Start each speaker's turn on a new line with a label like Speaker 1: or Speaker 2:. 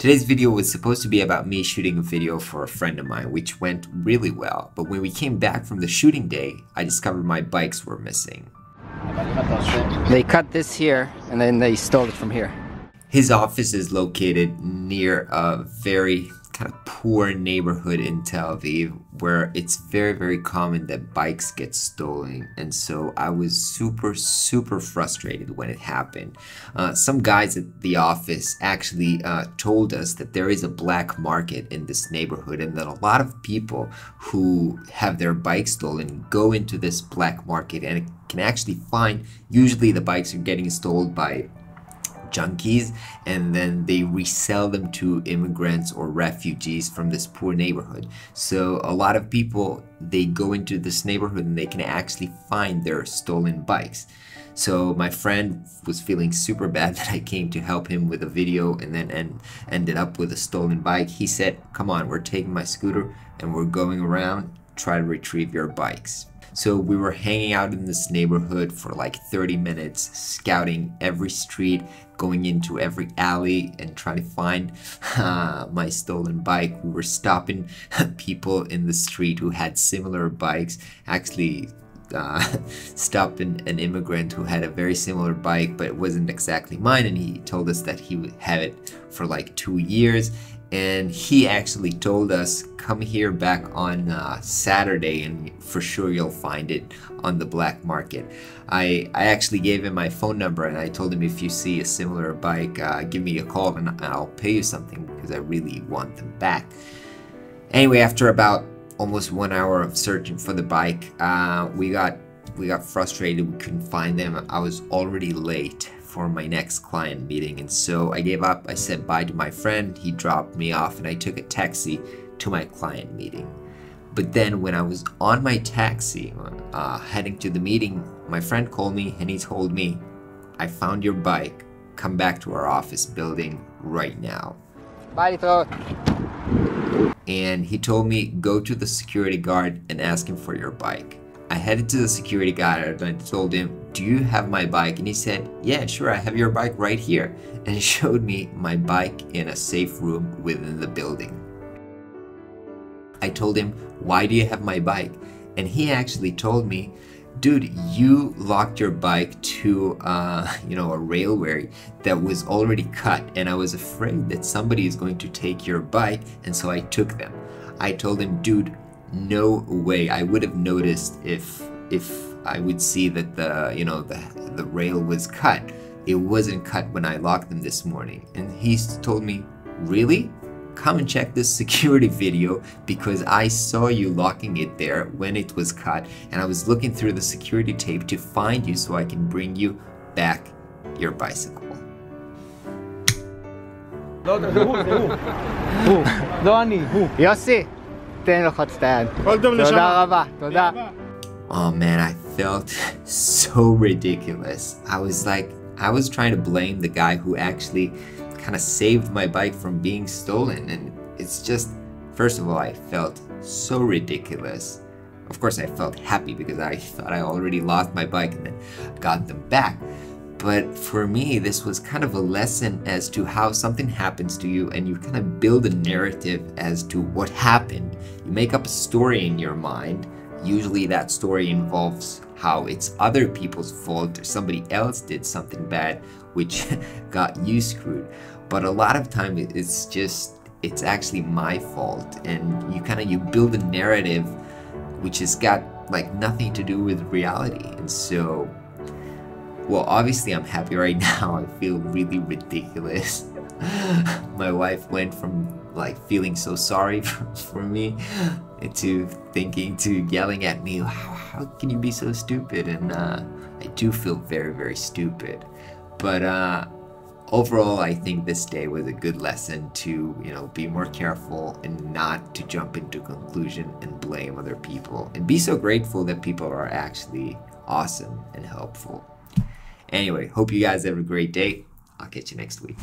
Speaker 1: Today's video was supposed to be about me shooting a video for a friend of mine, which went really well. But when we came back from the shooting day, I discovered my bikes were missing.
Speaker 2: They cut this here and then they stole it from here.
Speaker 1: His office is located near a very kind of poor neighborhood in Tel Aviv where it's very common that bikes get stolen, and so I was super frustrated when it happened. Some guys at the office actually told us that there is a black market in this neighborhood and that a lot of people who have their bikes stolen go into this black market and can actually find, usually the bikes are getting stolen by junkies, and then they resell them to immigrants or refugees from this poor neighborhood. So a lot of people, they go into this neighborhood and they can actually find their stolen bikes. So my friend was feeling super bad that I came to help him with a video and then ended up with a stolen bike. He said, "Come on, we're taking my scooter and we're going around, try to retrieve your bikes." So we were hanging out in this neighborhood for like 30 minutes, scouting every street, going into every alley and trying to find my stolen bike. We were stopping people in the street who had similar bikes, actually stopped an immigrant who had a very similar bike, but it wasn't exactly mine, and he told us that he would have it for like 2 years. And he actually told us, come here back on Saturday and for sure you'll find it on the black market. I actually gave him my phone number and I told him, if you see a similar bike, give me a call and I'll pay you something because I really want them back. Anyway, after about almost 1 hour of searching for the bike, we got frustrated. We couldn't find them. I was already late for my next client meeting, and so I gave up. I said bye to my friend. He dropped me off and I took a taxi to my client meeting. But then when I was on my taxi heading to the meeting, my friend called me and he told me, "I found your bike. Come back to our office building right now."
Speaker 2: Bye, throw.
Speaker 1: And he told me, "Go to the security guard and ask him for your bike." I headed to the security guard and I told him, "Do you have my bike?" And he said, "Yeah, sure, I have your bike right here." And he showed me my bike in a safe room within the building. I told him, "Why do you have my bike?" And he actually told me, "Dude, you locked your bike to a railway that was already cut, and I was afraid that somebody is going to take your bike, and so I took them." I told him, "Dude, no way. I would have noticed if I would see that the rail was cut. It wasn't cut when I locked them this morning." And he told me, "Really? Come and check this security video because I saw you locking it there when it was cut, and I was looking through the security tape to find you so I can bring you back your bicycle."
Speaker 2: יוסי, תן לו חצטן. תודה רבה, תודה.
Speaker 1: Oh man, I felt so ridiculous. I was trying to blame the guy who actually kind of saved my bike from being stolen, and it's just, first of all, I felt so ridiculous. Of course I felt happy because I thought I already lost my bike and then got them back. But for me, this was kind of a lesson as to how something happens to you and you kind of build a narrative as to what happened. You make up a story in your mind. Usually that story involves how it's other people's fault or somebody else did something bad which got you screwed. But a lot of time it's actually my fault, and you build a narrative which has got like nothing to do with reality. And so, well, obviously I'm happy right now. I feel really ridiculous. My wife went from like feeling so sorry for me to yelling at me, how can you be so stupid? And I do feel very stupid. But overall, I think this day was a good lesson to, be more careful and not to jump into conclusion and blame other people, and be so grateful that people are actually awesome and helpful. Anyway, hope you guys have a great day. I'll catch you next week.